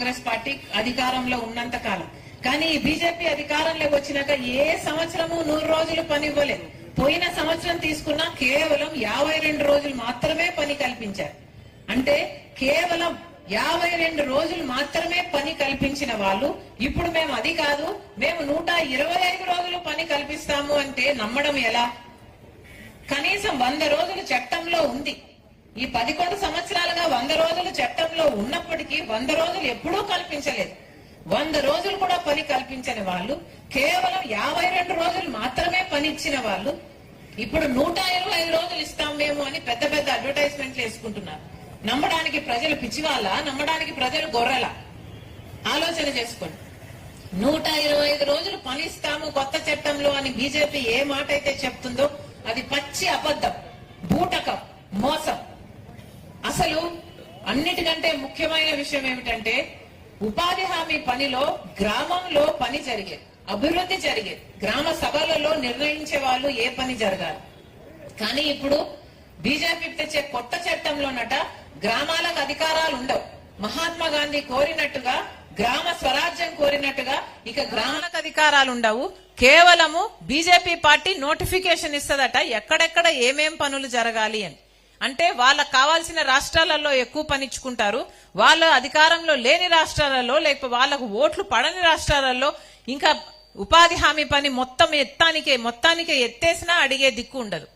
Congress party అధికారంలో ఉన్నంత కాలం. కానీ బీజేపీ అధికారంలోకి వచ్చినాక ఏ సంవత్సరము 100 రోజులు పని ఇవ్వలేదు. పోయిన సంవత్సరం తీసుకున్నా కేవలం 52 రోజులు మాత్రమే పని కల్పించారు. అంటే కేవలం 52 రోజులు మాత్రమే పని కల్పించిన వాళ్ళు ఇప్పుడు మేము అది కాదు, మేము 125 రోజులు పని కల్పిస్తాము అంటే నమ్మడం ఎలా? కనీసం 100 రోజులు చట్టంలో ఉంది. ఈ 11 సంవత్సరాలుగా 100 రోజులు చట్టంలో ఉన్నప్పటికీ 100 రోజులు ఎప్పుడూ కల్పించలేదు. 100 రోజులు కూడా పని కల్పించని వాళ్ళు, కేవలం 52 రోజులు మాత్రమే పని ఇచ్చిన వాళ్ళు ఇప్పుడు 125 రోజులు ఇస్తాం మేము అని పెద్ద పెద్ద అడ్వర్టైజ్మెంట్లు వేసుకుంటున్నారు. నమ్మడానికి ప్రజలు పిచ్చివాళ్ళ, నమ్మడానికి ప్రజలు గొర్రెల? ఆలోచన చేసుకోండి. 125 రోజులు పని ఇస్తాము కొత్త చట్టంలో అని బీజేపీ ఏ మాట అయితే చెప్తుందో అది పచ్చి అబద్ధం, బూటకం, మోసం. అసలు అన్నిటికంటే ముఖ్యమైన విషయం ఏమిటంటే ఉపాధి హామీ పనిలో గ్రామంలో పని జరిగేది, అభివృద్ధి జరిగేది, గ్రామ సభలలో నిర్ణయించే వాళ్ళు ఏ పని జరగాలి. కానీ ఇప్పుడు బీజేపీ తెచ్చే కొత్త చట్టంలోనట గ్రామాలకు అధికారాలు ఉండవు. మహాత్మా గాంధీ కోరినట్టుగా, గ్రామ స్వరాజ్యం కోరినట్టుగా ఇక గ్రామాలకు అధికారాలు ఉండవు. కేవలము బీజేపీ పార్టీ నోటిఫికేషన్ ఇస్తదట ఎక్కడెక్కడ ఏమేం పనులు జరగాలి అని. అంటే వాళ్ళకు కావాల్సిన రాష్ట్రాలలో ఎక్కువ పనిచ్చుకుంటారు, వాళ్ళ అధికారంలో లేని రాష్ట్రాలలో లేకపోతే వాళ్ళకు ఓట్లు పడని రాష్ట్రాలలో ఇంకా ఉపాధి హామీ పని మొత్తానికే ఎత్తేసినా అడిగే దిక్కు ఉండదు.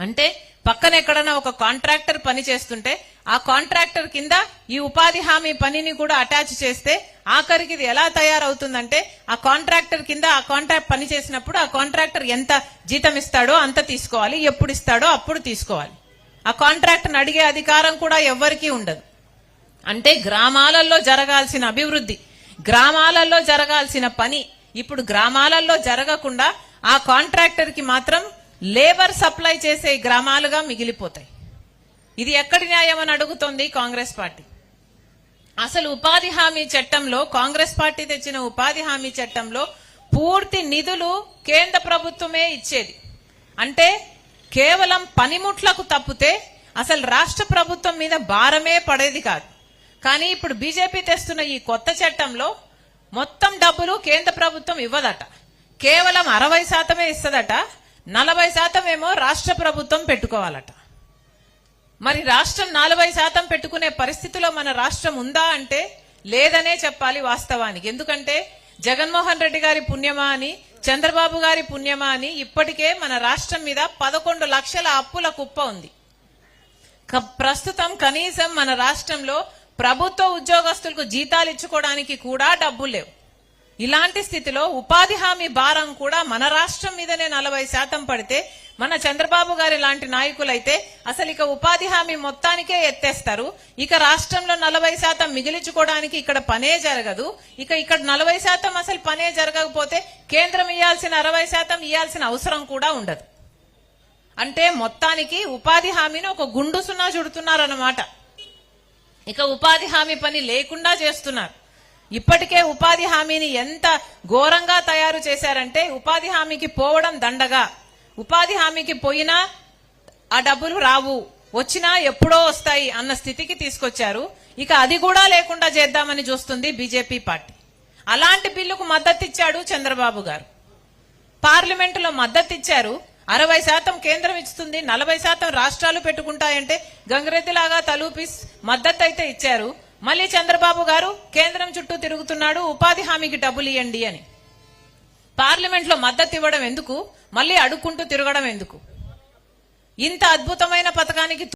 అంటే పక్కన ఎక్కడన్నా ఒక కాంట్రాక్టర్ పని చేస్తుంటే ఆ కాంట్రాక్టర్ కింద ఈ ఉపాధి హామీ పనిని కూడా అటాచ్ చేస్తే ఆఖరికి ఇది ఎలా తయారవుతుందంటే ఆ కాంట్రాక్టర్ కింద ఆ కాంట్రాక్ట్ పని చేసినప్పుడు ఆ కాంట్రాక్టర్ ఎంత జీతం ఇస్తాడో అంత తీసుకోవాలి, ఎప్పుడు ఇస్తాడో అప్పుడు తీసుకోవాలి. ఆ కాంట్రాక్టర్ని అడిగే అధికారం కూడా ఎవ్వరికీ ఉండదు. అంటే గ్రామాలలో జరగాల్సిన అభివృద్ధి, గ్రామాలలో జరగాల్సిన పని ఇప్పుడు గ్రామాలలో జరగకుండా ఆ కాంట్రాక్టర్ కి మాత్రం లేబర్ సప్లై చేసే గ్రామాలుగా మిగిలిపోతాయి. ఇది ఎక్కడి న్యాయం అని అడుగుతోంది కాంగ్రెస్ పార్టీ. అసలు ఉపాధి హామీ చట్టంలో, కాంగ్రెస్ పార్టీ తెచ్చిన ఉపాధి హామీ చట్టంలో పూర్తి నిధులు కేంద్ర ప్రభుత్వమే ఇచ్చేది. అంటే కేవలం పనిముట్లకు తప్పితే అసలు రాష్ట్ర ప్రభుత్వం మీద భారమే పడేది కాదు. కానీ ఇప్పుడు బీజేపీ తెస్తున్న ఈ కొత్త చట్టంలో మొత్తం డబ్బులు కేంద్ర ప్రభుత్వం ఇవ్వదట, కేవలం 60% ఇస్తదట, 40% ఏమో రాష్ట్ర ప్రభుత్వం పెట్టుకోవాలట. మరి రాష్ట్రం 40% పెట్టుకునే పరిస్థితిలో మన రాష్ట్రం ఉందా అంటే లేదనే చెప్పాలి వాస్తవానికి. ఎందుకంటే జగన్మోహన్ రెడ్డి గారి పుణ్యమా అని, చంద్రబాబు గారి పుణ్యమా అని ఇప్పటికే మన రాష్ట్రం మీద 11 లక్షల అప్పుల కుప్ప ఉంది. ప్రస్తుతం కనీసం మన రాష్ట్రంలో ప్రభుత్వ ఉద్యోగస్తులకు జీతాలు ఇచ్చుకోవడానికి కూడా డబ్బులు లేవు. ఇలాంటి స్థితిలో ఉపాధి హామీ భారం కూడా మన రాష్ట్రం మీదనే 40% పడితే మన చంద్రబాబు గారి లాంటి నాయకులైతే అసలు ఇక ఉపాధి హామీ మొత్తానికే ఎత్తేస్తారు. ఇక రాష్ట్రంలో 40% మిగిలించుకోవడానికి ఇక్కడ పనే జరగదు. ఇక్కడ 40% అసలు పనే జరగకపోతే కేంద్రం ఇవ్వాల్సిన 60% ఇవ్వాల్సిన అవసరం కూడా ఉండదు. అంటే మొత్తానికి ఉపాధి హామీని ఒక గుండు సున్నా చుడుతున్నారన్నమాట. ఇక ఉపాధి హామీ పని లేకుండా చేస్తున్నారు. ఇప్పటికే ఉపాధి హామీని ఎంత ఘోరంగా తయారు చేశారంటే ఉపాధి హామీకి పోవడం దండగా, ఉపాధి హామీకి పోయినా ఆ డబ్బులు రావు, వచ్చినా ఎప్పుడో వస్తాయి అన్న స్థితికి తీసుకొచ్చారు. ఇక అది కూడా లేకుండా చేద్దామని చూస్తుంది బీజేపీ పార్టీ. అలాంటి బిల్లుకు మద్దతు ఇచ్చాడు చంద్రబాబు గారు, పార్లమెంటులో మద్దతు ఇచ్చారు. 60% కేంద్రం ఇస్తుంది, 40% రాష్ట్రాలు పెట్టుకుంటాయంటే గంగిరెద్దులాగా తలూపి మద్దతు అయితే ఇచ్చారు. మళ్ళీ చంద్రబాబు గారు కేంద్రం చుట్టూ తిరుగుతున్నాడు, ఉపాధి హామీకి డబ్బులు ఇవ్వండి అని. పార్లమెంట్ లో మద్దతు ఇవ్వడం ఎందుకు, మళ్ళీ అడుక్కుంటూ తిరగడం ఎందుకు? ఇంత అద్భుతమైన పథకానికి